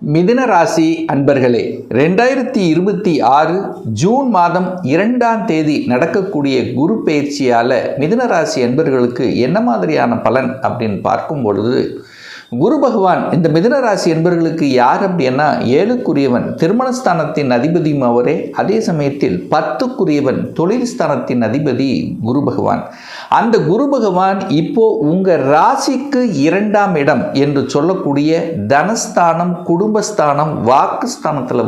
மிதுன ராசி அன்பர்களே, 2026 ஜூன் மாதம் 2ஆம் தேதி நடக்கக்கூடிய குரு பயிற்சியால் மிதுன ராசி அன்பர்களுக்கு என்ன மாதிரியான பலன் அப்படின்னு பார்க்கும் பொழுது, குரு பகவான் இந்த மிதுன ராசி என்பவர்களுக்கு யார் அப்படின்னா 7க்குரியவன், திருமணஸ்தானத்தின் அதிபதியும் அவரே. அதே சமயத்தில் 10க்குரியவன், தொழில் ஸ்தானத்தின் அதிபதி குரு பகவான். அந்த குரு பகவான் இப்போ உங்கள் ராசிக்கு 2ஆம் இடம் என்று சொல்லக்கூடிய தனஸ்தானம், குடும்பஸ்தானம், வாக்குஸ்தானத்தில்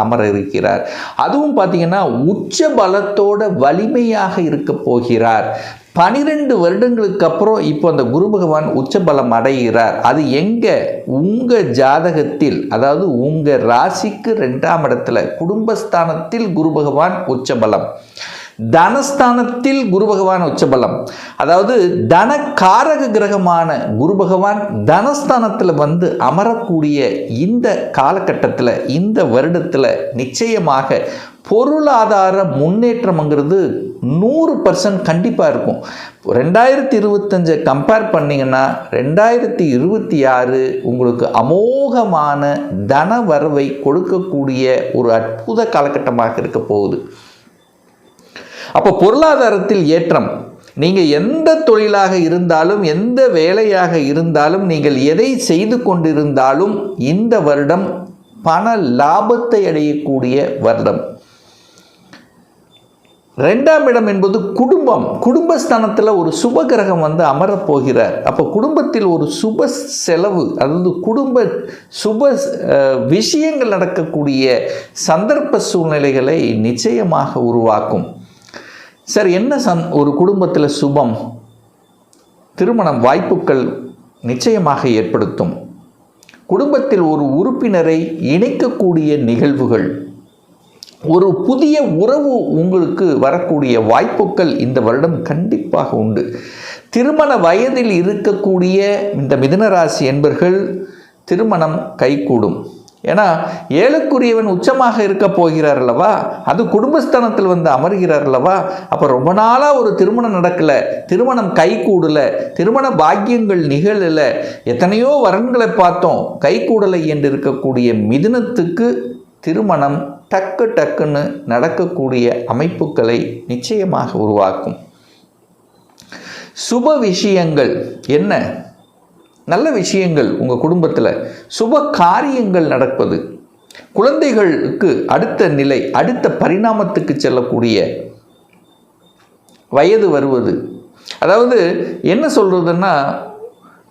அமர இருக்கிறார். அதுவும் பார்த்தீங்கன்னா உச்ச பலத்தோட வலிமையாக இருக்க போகிறார். 12 வருடங்களுக்கு அப்புறம் இப்போ அந்த குரு பகவான் உச்சபலம் அடைகிறார். அது எங்கே? உங்கள் ஜாதகத்தில், அதாவது உங்கள் ராசிக்கு 2ஆம் இடத்துல குடும்பஸ்தானத்தில் குரு பகவான் உச்சபலம், தனஸ்தானத்தில் குரு பகவான் உச்சபலம். அதாவது தனக்காரக கிரகமான குரு பகவான் தனஸ்தானத்தில் அமரக்கூடிய இந்த காலகட்டத்தில், இந்த வருடத்தில் நிச்சயமாக பொருளாதார முன்னேற்றம்ங்கிறது 100% கண்டிப்பாக இருக்கும். 2025 கம்பேர் பண்ணிங்கன்னா 2026 உங்களுக்கு அமோகமான தன வரவை கொடுக்கக்கூடிய ஒரு அற்புத காலகட்டமாக இருக்க போகுது. அப்போ பொருளாதாரத்தில் ஏற்றம். நீங்கள் எந்த தொழிலாக இருந்தாலும், எந்த வேலையாக இருந்தாலும், நீங்கள் எதை செய்து கொண்டிருந்தாலும் இந்த வருடம் பண லாபத்தை அடையக்கூடிய வருடம். 2ஆம் இடம் என்பது குடும்பம். குடும்பஸ்தானத்தில் ஒரு சுப கிரகம் அமரப்போகிறார். அப்போ குடும்பத்தில் ஒரு சுப செலவு, அதாவது குடும்ப சுப விஷயங்கள் நடக்கக்கூடிய சந்தர்ப்ப சூழ்நிலைகளை நிச்சயமாக உருவாக்கும். சார், என்ன ஒரு குடும்பத்தில் சுபம்? திருமணம் வாய்ப்புகள் நிச்சயமாக ஏற்படுத்தும். குடும்பத்தில் ஒரு உறுப்பினரை இணைக்கக்கூடிய நிகழ்வுகள், ஒரு புதிய உறவு உங்களுக்கு வரக்கூடிய வாய்ப்புகள் இந்த வருடம் கண்டிப்பாக உண்டு. திருமண வயதில் இருக்கக்கூடிய இந்த மிதுன ராசி என்பர்கள் திருமணம் கைகூடும். ஏன்னா 7க்குரியவன் உச்சமாக இருக்க போகிறார் அல்லவா, அது குடும்பஸ்தானத்தில் அமர்கிறார் அல்லவா. அப்போ ரொம்ப நாளாக ஒரு திருமணம் நடக்கலை, திருமணம் கைகூடலை, திருமண பாக்கியங்கள் நிகழலை, எத்தனையோ வரன்களை பார்த்தோம் கைகூடலை என்று இருக்கக்கூடிய மிதுனத்துக்கு திருமணம் டக்குன்னு நடக்கக்கூடிய அமைப்புகளை நிச்சயமாக உருவாக்கும். சுப விஷயங்கள் என்ன? நல்ல விஷயங்கள் உங்கள் குடும்பத்தில் சுப காரியங்கள் நடப்பது, குழந்தைகளுக்கு அடுத்த நிலை, அடுத்த பரிணாமத்துக்கு செல்லக்கூடிய வயது வருவது. அதாவது என்ன சொல்கிறதுன்னா,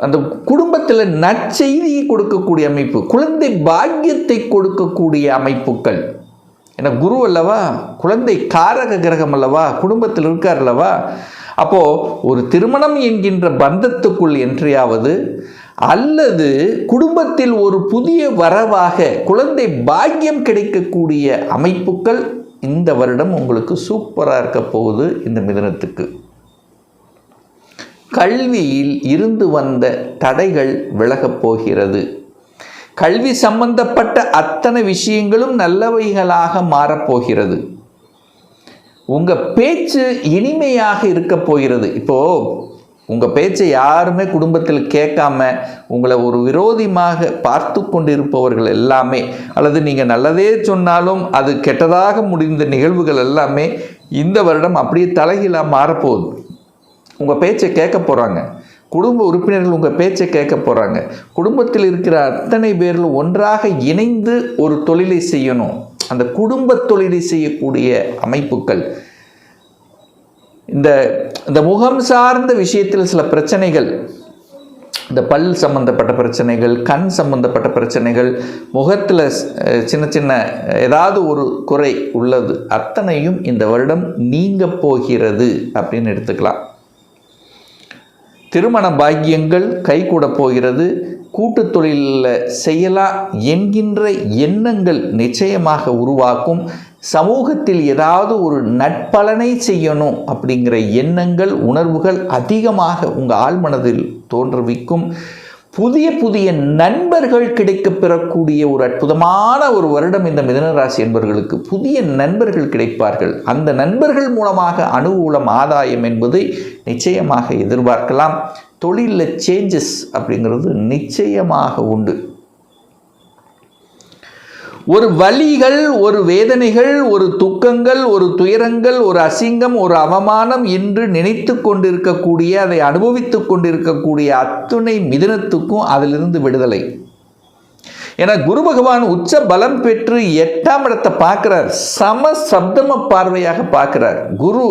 அந்த குடும்பத்தில் நற்செய்தியை கொடுக்கக்கூடிய அமைப்பு, குழந்தை பாக்கியத்தை கொடுக்கக்கூடிய அமைப்புகள். ஏன்னா குரு அல்லவா, குழந்தை காரக கிரகம் அல்லவா, குடும்பத்தில் இருக்கார் அல்லவா. அப்போது ஒரு திருமணம் என்கின்ற பந்தத்துக்குள் என்றையாவது, அல்லது குடும்பத்தில் ஒரு புதிய வரவாக குழந்தை பாக்கியம் கிடைக்கக்கூடிய அமைப்புகள் இந்த வருடம் உங்களுக்கு சூப்பராக இருக்க போகுது. இந்த மிதுனத்துக்கு கல்வியில் இருந்து வந்த தடைகள் விலகப் போகிறது. கல்வி சம்பந்தப்பட்ட அத்தனை விஷயங்களும் நல்லவைகளாக மாறப்போகிறது. உங்கள் பேச்சு இனிமையாக இருக்க போகிறது. இப்போது உங்கள் பேச்சை யாருமே குடும்பத்தில் கேட்காம உங்களை ஒரு விரோதியாக பார்த்து கொண்டிருப்பவர்கள் எல்லாமே, அல்லது நீங்கள் நல்லதே சொன்னாலும் அது கெட்டதாக முடிந்த நிகழ்வுகள் எல்லாமே இந்த வருடம் அப்படியே தலைகீழாக மாறப்போகுது. உங்கள் பேச்சை கேட்க போகிறாங்க, குடும்ப உறுப்பினர்கள் உங்கள் பேச்சை கேட்க போகிறாங்க. குடும்பத்தில் இருக்கிற அத்தனை பேர்களும் ஒன்றாக இணைந்து ஒரு தொழிலை செய்யணும். அந்த குடும்ப தொழிலை செய்யக்கூடிய அமைப்புகள், இந்த முகம் சார்ந்த விஷயத்தில் சில பிரச்சனைகள், இந்த பல் சம்பந்தப்பட்ட பிரச்சனைகள், கண் சம்பந்தப்பட்ட பிரச்சனைகள், முகத்தில் சின்ன சின்ன ஏதாவது ஒரு குறை உள்ளது, அத்தனையும் இந்த வருடம் நீங்க போகிறது அப்படின்னு எடுத்துக்கலாம். திருமண பாக்கியங்கள் கைகூட போகிறது. கூட்டு தொழிலில் செய்யலாம் என்கின்ற எண்ணங்கள் நிச்சயமாக உருவாக்கும். சமூகத்தில் ஏதாவது ஒரு நற்பலனை செய்யணும் அப்படிங்கிற எண்ணங்கள், உணர்வுகள் அதிகமாக உங்கள் ஆழ்மனதில் தோன்றுவிக்கும். புதிய புதிய நண்பர்கள் கிடைக்க பெறக்கூடிய ஒரு அற்புதமான ஒரு வருடம் இந்த மிதுன ராசி என்பவர்களுக்கு. புதிய நண்பர்கள் கிடைப்பார்கள். அந்த நண்பர்கள் மூலமாக அனுகூலம், ஆதாயம் என்பதை நிச்சயமாக எதிர்பார்க்கலாம். தொழிலில் சேஞ்சஸ் அப்படிங்கிறது நிச்சயமாக உண்டு. ஒரு வலிகள், ஒரு வேதனைகள், ஒரு துக்கங்கள், ஒரு துயரங்கள், ஒரு அசிங்கம், ஒரு அவமானம் என்று நினைத்து கொண்டிருக்கக்கூடிய, அதை அனுபவித்து கொண்டிருக்கக்கூடிய அத்துணை மிதுனத்துக்கும் அதிலிருந்து விடுதலை. ஏன்னா குரு பகவான் உச்ச பலம் பெற்று 8ஆம் இடத்தை பார்க்கிறார், சம சப்தம பார்வையாக பார்க்கிறார். குரு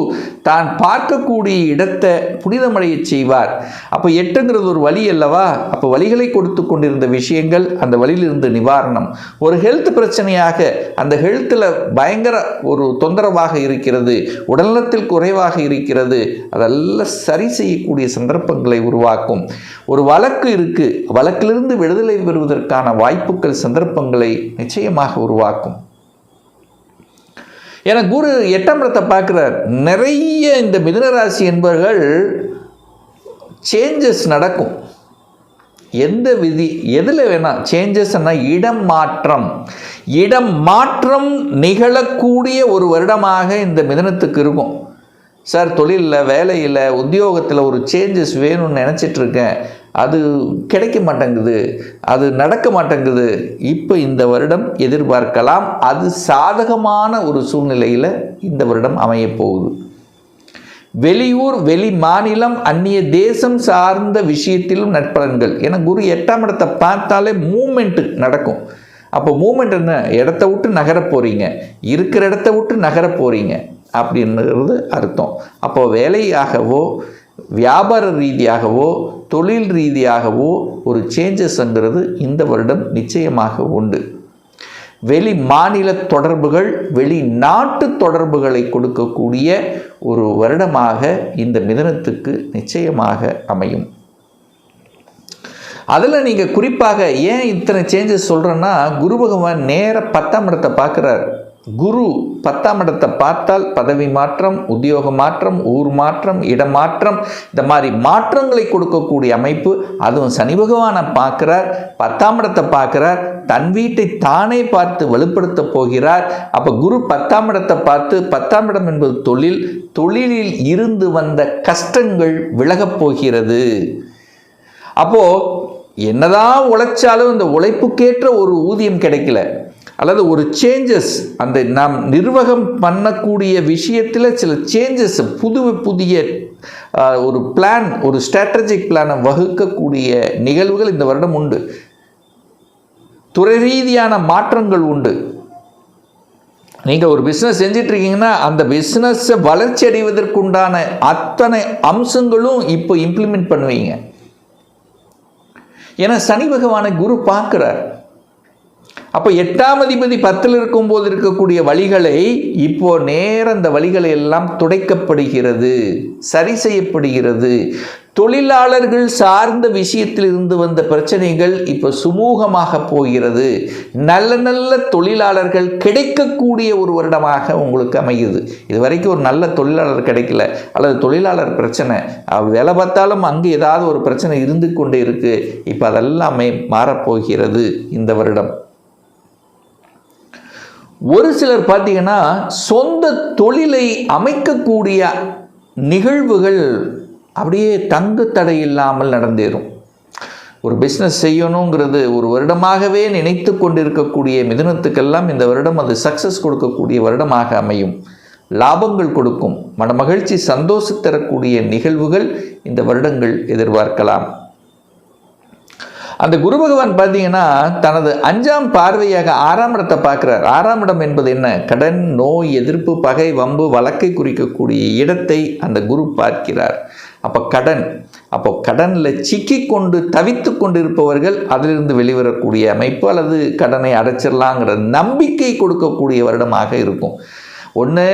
தான் பார்க்கக்கூடிய இடத்தை புனிதமடைய செய்வார். அப்போ 8ங்கிறது ஒரு வழி அல்லவா? அப்போ வழிகளை கொடுத்து கொண்டிருந்த விஷயங்கள் அந்த வழியிலிருந்து நிவாரணம். ஒரு ஹெல்த் பிரச்சனையாக, அந்த ஹெல்த்தில் பயங்கர ஒரு தொந்தரவாக இருக்கிறது, உடல்நலத்தில் குறைவாக இருக்கிறது, அதெல்லாம் சரி செய்யக்கூடிய சந்தர்ப்பங்களை உருவாக்கும். ஒரு வழக்கு இருக்கு, வழக்கிலிருந்து விடுதலை பெறுவதற்கான வாய்ப்புகள், சந்தர்ப்பங்களை நிச்சயமாக உருவாக்கும். என குரு 8ஆம் இடத்தை பார்க்கிறார். நிறைய இந்த மிதுனராசி என்பவர்கள் சேஞ்சஸ் நடக்கும். எந்த விதி எதில் வேணால் சேஞ்சஸ்னா இடம் மாற்றம் நிகழக்கூடிய ஒரு வருடமாக இந்த மிதுனத்துக்கு இருக்கும். சார், தொழிலில், வேலையில், உத்தியோகத்தில் ஒரு சேஞ்சஸ் வேணும்னு நினச்சிட்ருக்கேன், அது கிடைக்க மாட்டேங்குது, அது நடக்க மாட்டேங்குது. இப்போ இந்த வருடம் எதிர்பார்க்கலாம். அது சாதகமான ஒரு சூழ்நிலையில் இந்த வருடம் அமையப்போகுது. வெளியூர், வெளி மாநிலம், அந்நிய தேசம் சார்ந்த விஷயத்திலும் நற்பலன்கள். ஏன்னா குரு 8ஆம் இடத்தை பார்த்தாலே மூமெண்ட்டு நடக்கும். அப்போ மூமெண்ட் என்ன? இடத்த விட்டு நகர போகிறீங்க, இருக்கிற இடத்த விட்டு நகர போகிறீங்க அப்படின்றது அர்த்தம். அப்போ வேலையாகவோ, வியாபார ரீதியாகவோ, தொழில் ரீதியாகவோ ஒரு சேஞ்சஸ்ங்கிறது இந்த வருடம் நிச்சயமாக உண்டு. வெளி மாநில தொடர்புகள், வெளிநாட்டு தொடர்புகளை கொடுக்கக்கூடிய ஒரு வருடமாக இந்த மிதுனத்துக்கு நிச்சயமாக அமையும். அதில் நீங்கள் குறிப்பாக ஏன் இத்தனை சேஞ்சஸ் சொல்கிறேன்னா, குரு பகவான் நேர 10ஆம் இடத்தை பார்க்குறார். குரு 10ஆம் இடத்தை பார்த்தால் பதவி மாற்றம், உத்தியோக மாற்றம், ஊர் மாற்றம், இடமாற்றம், இந்த மாதிரி மாற்றங்களை கொடுக்கக்கூடிய அமைப்பு. அதுவும் சனி பகவானை பார்க்கிறார், 10ஆம் இடத்தை பார்க்கிறார், தன் வீட்டை தானே பார்த்து வலுப்படுத்த போகிறார். அப்போ குரு 10ஆம் இடத்தை பார்த்து, 10ஆம் இடம் என்பது தொழில், தொழிலில் இருந்து வந்த கஷ்டங்கள் விலகப் போகிறது. அப்போ என்னதான் உழைச்சாலும் இந்த உழைப்புக்கேற்ற ஒரு ஊதியம் கிடைக்கல, அல்லது ஒரு சேஞ்சஸ், அந்த நாம் நிர்வாகம் பண்ணக்கூடிய விஷயத்தில் சில சேஞ்சஸ், புதிய ஒரு பிளான், ஒரு ஸ்ட்ராட்டஜிக் பிளானை வகுக்கக்கூடிய நிகழ்வுகள் இந்த வருடம் உண்டு. துறை ரீதியான மாற்றங்கள் உண்டு. நீங்கள் ஒரு பிஸ்னஸ் செஞ்சிட்ருக்கீங்கன்னா அந்த பிஸ்னஸை வளர்ச்சி அடைவதற்குண்டான அத்தனை அம்சங்களும் இப்போ இம்ப்ளிமெண்ட் பண்ணுவீங்க. ஏன்னா சனி பகவானை குரு பார்க்கிறார். அப்போ 8ஆம் அதிபதி 10ல் இருக்கும்போது இருக்கக்கூடிய வழிகளை இப்போ நேரம் அந்த வழிகளை எல்லாம் துடைக்கப்படுகிறது, சரி செய்யப்படுகிறது. தொழிலாளர்கள் சார்ந்த விஷயத்தில் இருந்து வந்த பிரச்சனைகள் இப்போ சுமூகமாக போகிறது. நல்ல நல்ல தொழிலாளர்கள் கிடைக்கக்கூடிய ஒரு வருடமாக உங்களுக்கு அமைகிறது. இது வரைக்கும் ஒரு நல்ல தொழிலாளர் கிடைக்கல, அல்லது தொழிலாளர் பிரச்சனை, வேலை பார்த்தாலும் அங்கே ஏதாவது ஒரு பிரச்சனை இருந்து கொண்டே இருக்குது. இப்போ அதெல்லாமே மாறப்போகிறது இந்த வருடம். ஒரு சிலர் பார்த்தீங்கன்னா சொந்த தொழிலை அமைக்கக்கூடிய நிகழ்வுகள் அப்படியே தங்கு தடை இல்லாமல் நடந்தேறும். ஒரு பிஸ்னஸ் செய்யணுங்கிறது ஒரு வருடமாகவே நினைத்து கொண்டிருக்கக்கூடிய மிதுனத்துக்கெல்லாம் இந்த வருடம் அது சக்ஸஸ் கொடுக்கக்கூடிய வருடமாக அமையும். லாபங்கள் கொடுக்கும், மனமகிழ்ச்சி, சந்தோஷம் தரக்கூடிய நிகழ்வுகள் இந்த வருடங்கள் எதிர்பார்க்கலாம். அந்த குரு பகவான் பார்த்தீங்கன்னா தனது 5ஆம் பார்வையாக 6ஆம் இடத்தை பார்க்குறார். 6ஆம் இடம் என்பது என்ன? கடன், நோய், எதிர்ப்பு, பகை, வம்பு, வழக்கை குறிக்கக்கூடிய இடத்தை அந்த குரு பார்க்கிறார். அப்போ கடனில் சிக்கி கொண்டு தவித்து கொண்டிருப்பவர்கள் அதிலிருந்து வெளிவரக்கூடிய அமைப்பு, அல்லது கடனை அடைச்சிடலாங்கிற நம்பிக்கை கொடுக்கக்கூடிய வருடமாக இருக்கும். ஒன்று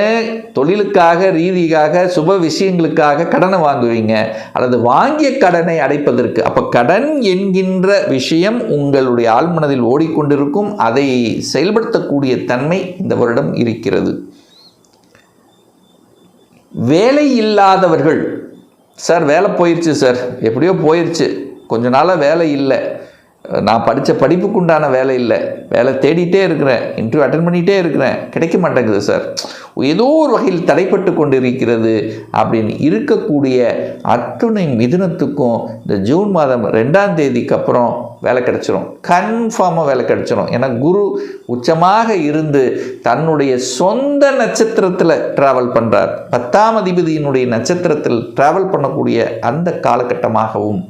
தொழிலுக்காக, ரீதியாக, சுப விஷயங்களுக்காக கடனை வாங்குவீங்க, அல்லது வாங்கிய கடனை அடைப்பதற்கு. அப்போ கடன் என்கின்ற விஷயம் உங்களுடைய ஆழ்மனதில் ஓடிக்கொண்டிருக்கும். அதை செயல்படுத்தக்கூடிய தன்மை இந்த வருடம் இருக்கிறது. வேலை இல்லாதவர்கள், சார் வேலை போயிடுச்சு சார், எப்படியோ போயிடுச்சு, கொஞ்ச நாளாக வேலை இல்லை, நான் படித்த படிப்புக்குண்டான வேலை இல்லை, வேலை தேடிட்டே இருக்கிறேன், இன்டர்வியூ அட்டன் பண்ணிகிட்டே இருக்கிறேன், கிடைக்க மாட்டேங்குது சார், ஏதோ ஒரு வகையில் தடைப்பட்டு கொண்டு இருக்கிறது அப்படின்னு இருக்கக்கூடிய அத்துணை மிதுனத்துக்கும் இந்த ஜூன் மாதம் 2ஆம் தேதிக்கு அப்புறம் வேலை கிடைச்சிரும், கன்ஃபார்மாக வேலை கிடைச்சிரும். ஏன்னா குரு உச்சமாக இருந்து தன்னுடைய சொந்த நட்சத்திரத்தில் ட்ராவல் பண்ணுறார். 10ஆம் அதிபதியினுடைய நட்சத்திரத்தில் ட்ராவல் பண்ணக்கூடிய அந்த காலகட்டமாகவும்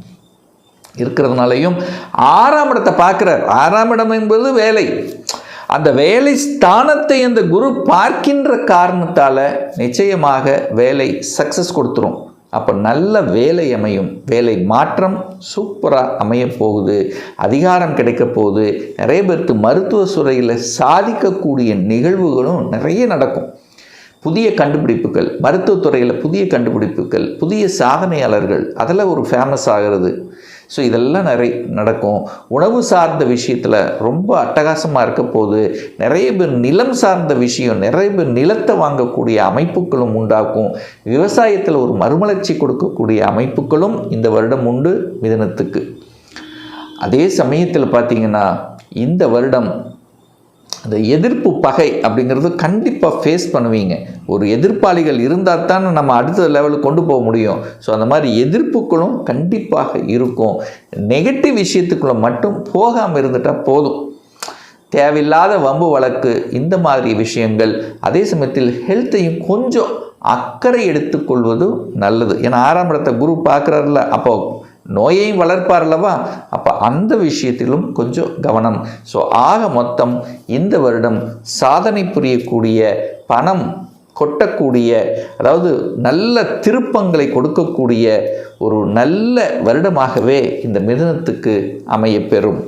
இருக்கிறதுனாலையும் 6ஆம் இடத்தை பார்க்குறார். 6ஆம் இடம் என்பது வேலை. அந்த வேலை ஸ்தானத்தை அந்த குரு பார்க்கின்ற காரணத்தால் நிச்சயமாக வேலை சக்ஸஸ் கொடுத்துரும். அப்போ நல்ல வேலை அமையும், வேலை மாற்றம் சூப்பராக அமைய போகுது, அதிகாரம் கிடைக்க போகுது. நிறைய பேருக்கு மருத்துவ துறையில் சாதிக்கக்கூடிய நிகழ்வுகளும் நிறைய நடக்கும். புதிய கண்டுபிடிப்புகள், மருத்துவத்துறையில் புதிய கண்டுபிடிப்புகள், புதிய சாதனையாளர்கள், அதில் ஒரு ஃபேமஸ் ஆகிறது. ஸோ இதெல்லாம் நிறைய நடக்கும். உணவு சார்ந்த விஷயத்தில் ரொம்ப அட்டகாசமாக இருக்க போது. நிறைய பேர் நிலம் சார்ந்த விஷயம், நிறைய பேர் நிலத்தை வாங்கக்கூடிய அமைப்புகளும் உண்டாக்கும். விவசாயத்தில் ஒரு மறுமலர்ச்சி கொடுக்கக்கூடிய அமைப்புகளும் இந்த வருடம் உண்டு மிதுனத்துக்கு. அதே சமயத்தில் பார்த்திங்கன்னா இந்த வருடம் அந்த எதிர்ப்பு பகை அப்படிங்கிறது கண்டிப்பாக ஃபேஸ் பண்ணுவீங்க. ஒரு எதிர்ப்பாளிகள் இருந்தால் தான் நம்ம அடுத்த லெவலுக்கு கொண்டு போக முடியும். ஸோ அந்த மாதிரி எதிர்ப்புகளும் கண்டிப்பாக இருக்கும். நெகட்டிவ் விஷயத்துக்குள்ளே மட்டும் போகாமல் இருந்துட்டால் போதும். தேவையில்லாத வம்பு வழக்கு இந்த மாதிரி விஷயங்கள். அதே சமயத்தில் ஹெல்த்தையும் கொஞ்சம் அக்கறை எடுத்துக்கொள்வது நல்லது. ஏன்னா 6ஆம் இடத்தை குரு பார்க்குறாருல, அப்போ நோயையும் வளர்ப்பார் அல்லவா, அப்போ அந்த விஷயத்திலும் கொஞ்சம் கவனம். ஸோ ஆக மொத்தம் இந்த வருடம் சாதனை புரியக்கூடிய, பணம் கொட்டக்கூடிய, அதாவது நல்ல திருப்பங்களை கொடுக்கக்கூடிய ஒரு நல்ல வருடமாகவே இந்த மிதுனத்துக்கு அமையப்பெறும்.